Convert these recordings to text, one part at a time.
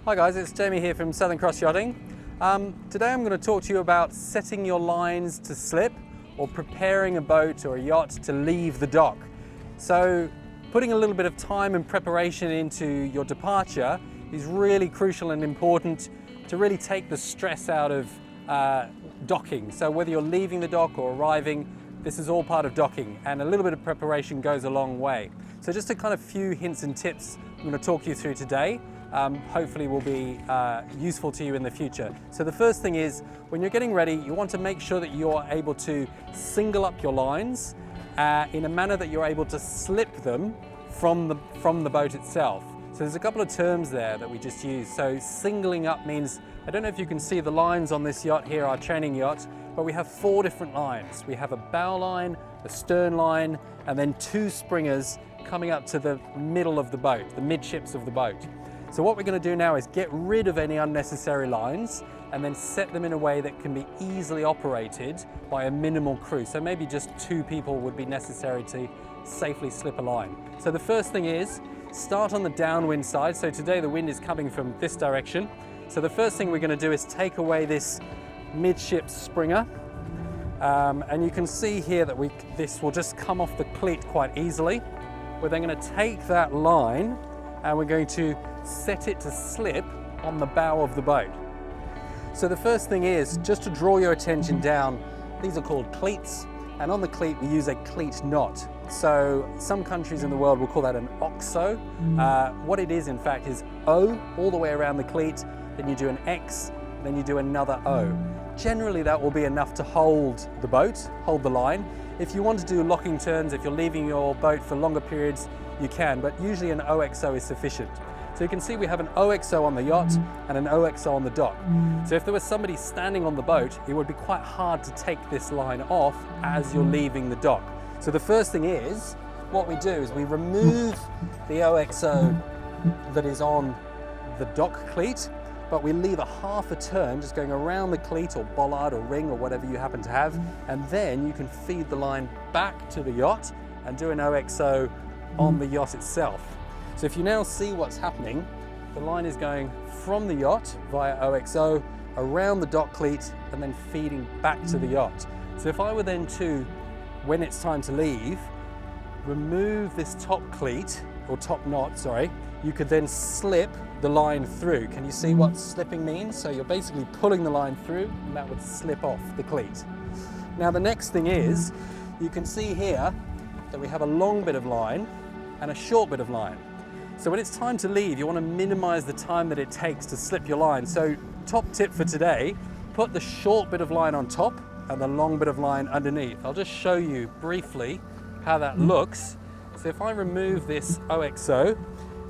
Hi guys, it's Jamie here from Southern Cross Yachting. Today I'm going to talk to you about setting your lines to slip or preparing a boat or a yacht to leave the dock. So putting a little bit of time and preparation into your departure is really crucial and important to really take the stress out of docking. So whether you're leaving the dock or arriving, this is all part of docking, and a little bit of preparation goes a long way. So just a kind of few hints and tips I'm going to talk you through today. Hopefully will be useful to you in the future. So the first thing is, when you're getting ready, you want to make sure that you're able to single up your lines in a manner that you're able to slip them from the boat itself. So there's a couple of terms there that we just use. So singling up means, I don't know if you can see the lines on this yacht here, our training yacht, but we have 4 different lines. We have a bow line, a stern line, and then 2 springers coming up to the middle of the boat, the midships of the boat. So what we're going to do now is get rid of any unnecessary lines and then set them in a way that can be easily operated by a minimal crew. So maybe just 2 people would be necessary to safely slip a line. So the first thing is, start on the downwind side. So today the wind is coming from this direction. So the first thing we're going to do is take away this midship springer. And you can see here that this will just come off the cleat quite easily. We're then going to take that line and we're going to set it to slip on the bow of the boat. So the first thing is just to draw your attention down. These are called cleats, and on the cleat we use a cleat knot. So some countries in the world will call that an OXO. What it is in fact is O all the way around the cleat, then you do an X, then you do another O. Generally that will be enough to hold the boat, hold the line. If you want to do locking turns, if you're leaving your boat for longer periods, you can, but usually an OXO is sufficient. So you can see we have an OXO on the yacht and an OXO on the dock. So if there was somebody standing on the boat, it would be quite hard to take this line off as you're leaving the dock. So the first thing is, what we do is we remove the OXO that is on the dock cleat, but we leave a half a turn just going around the cleat or bollard or ring or whatever you happen to have, and then you can feed the line back to the yacht and do an OXO on the yacht itself. So if you now see what's happening, the line is going from the yacht via OXO around the dock cleat and then feeding back to the yacht. So if I were then to, when it's time to leave, remove this top cleat, or top knot, sorry, you could then slip the line through. Can you see what slipping means? So you're basically pulling the line through and that would slip off the cleat. Now the next thing is, you can see here that we have a long bit of line and a short bit of line. So when it's time to leave, you want to minimize the time that it takes to slip your line. So top tip for today, put the short bit of line on top and the long bit of line underneath. I'll just show you briefly how that looks. So if I remove this OXO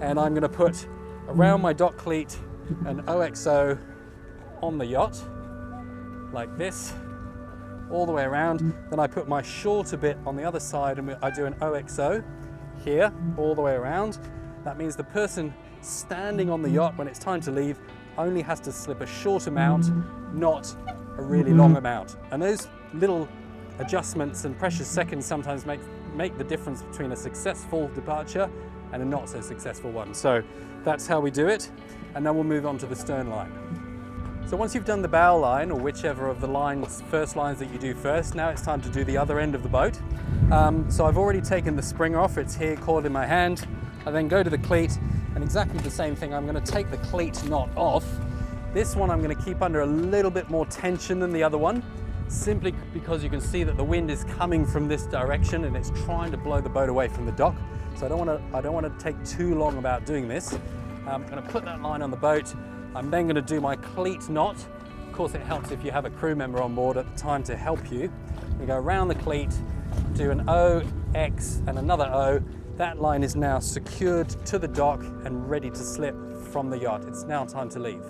and I'm going to put around my dock cleat an OXO on the yacht, like this, all the way around, then I put my shorter bit on the other side and I do an OXO here, all the way around. That means the person standing on the yacht when it's time to leave only has to slip a short amount, not a really long amount. And those little adjustments and precious seconds sometimes make the difference between a successful departure and a not so successful one. So that's how we do it. And then we'll move on to the stern line. So once you've done the bow line, or whichever of the first lines that you do first, now it's time to do the other end of the boat. So I've already taken the springer off, it's here coiled in my hand. I then go to the cleat and exactly the same thing, I'm going to take the cleat knot off. This one I'm going to keep under a little bit more tension than the other one, simply because you can see that the wind is coming from this direction and it's trying to blow the boat away from the dock. So I don't want to take too long about doing this. I'm going to put that line on the boat. I'm then going to do my cleat knot. Of course it helps if you have a crew member on board at the time to help you. We go around the cleat, do an O, X and another O. That line is now secured to the dock and ready to slip from the yacht. It's now time to leave.